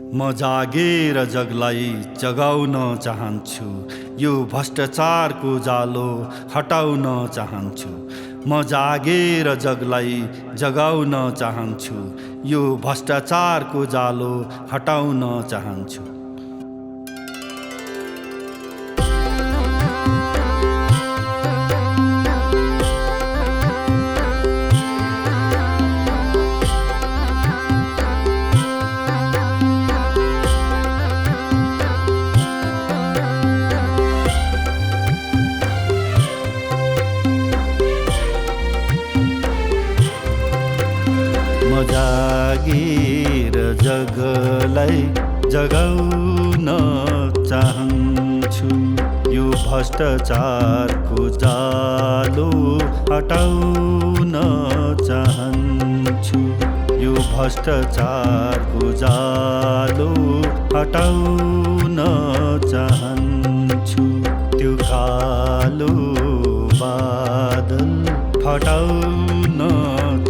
म जागेर जगलाई जगाउन चाहन्छु। यो भ्रष्टाचारको जालो हटाउन चाहन्छु। म जागेर जगलाई जगाउन चाहन्छु। यो भ्रष्टाचारको जालो हटाउन चाहन्छु। म जागेर जगलाई जगाउन चाहन्छु। यो भ्रष्टाचारको जालो हटाउन चाहन्छु। यो भ्रष्टाचारको जालो हटाउन चाहन्छु। त्यो कालो बादल हटाउन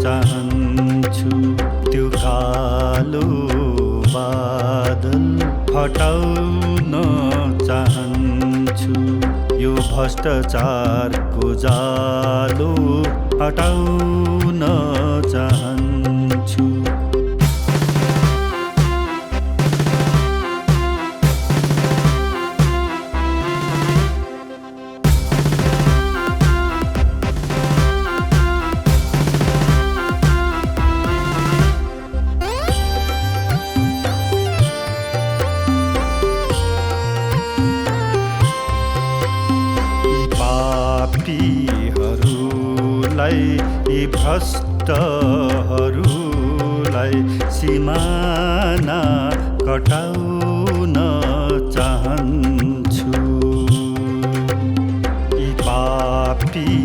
चाहन्छु। त्यो कालो बादल हटाउन चाहन्छु। यो भ्रष्टाचारको जालो हटाउन चाहन्छु। यी भ्रष्टहरूलाई सिमाना कटाउन चाहन्छु। यी पापीहरूलाई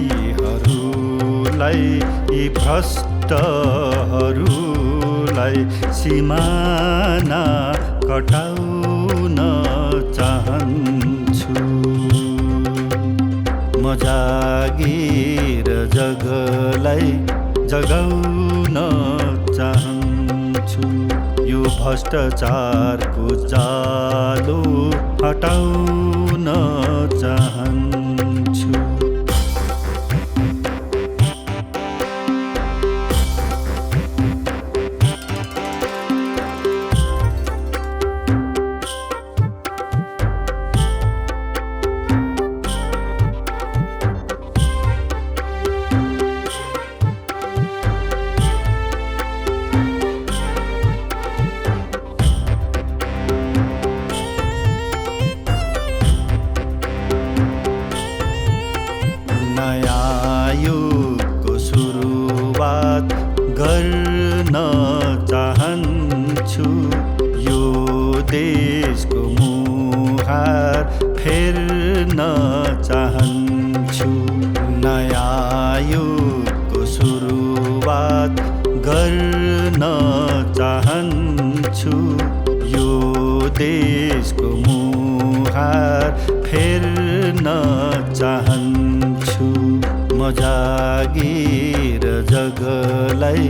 यी भ्रष्टहरूलाई सिमाना कटाउन चाहन्छु। म जागेर जगलाई जगाउन चाहन्छु। यो भ्रष्टाचारको जालो हटाउन चाहन्छु। नयाँ युगको सुरुवात गर्न चाहन्छु। यो देशको मुहार फेर्न चाहन्छु। नयाँ युगको सुरुवात गर्न चाहन्छु। यो देशको मुहार फेर्न चाहन्छु। म जागेर जगलाई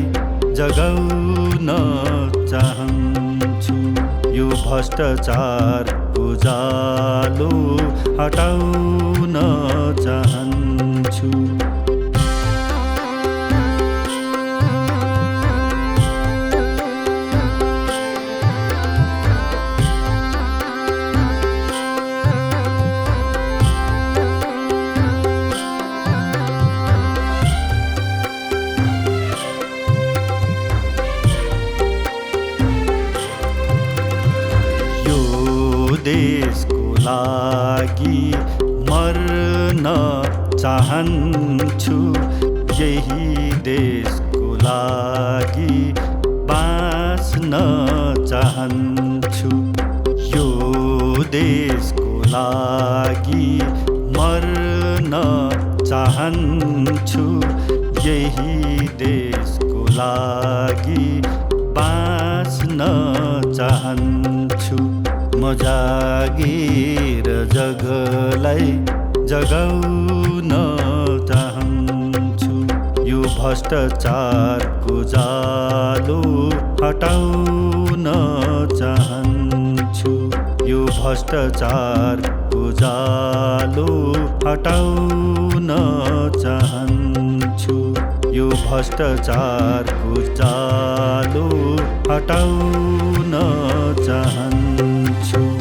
जगाउन चाहन्छु। यो भ्रष्टाचारको जालो हटाउन चाहन्छु। देशको लागि मर्न चाहन्छु। यही देशको लागि बाँच्न चाहन्छु। यो देशको लागि मर्न चाहन्छु। यही देशको लागि बाँच्न चाहन्छु। म जागेर जगलाई जगाउन चाहन्छु। यो भ्रष्टाचारको जालो हटाउन चाहन्छु। यो भ्रष्टाचारको जालो हटाउन चाहन्छु। यो भ्रष्टाचारको जालो हटाउन चाहन्छु।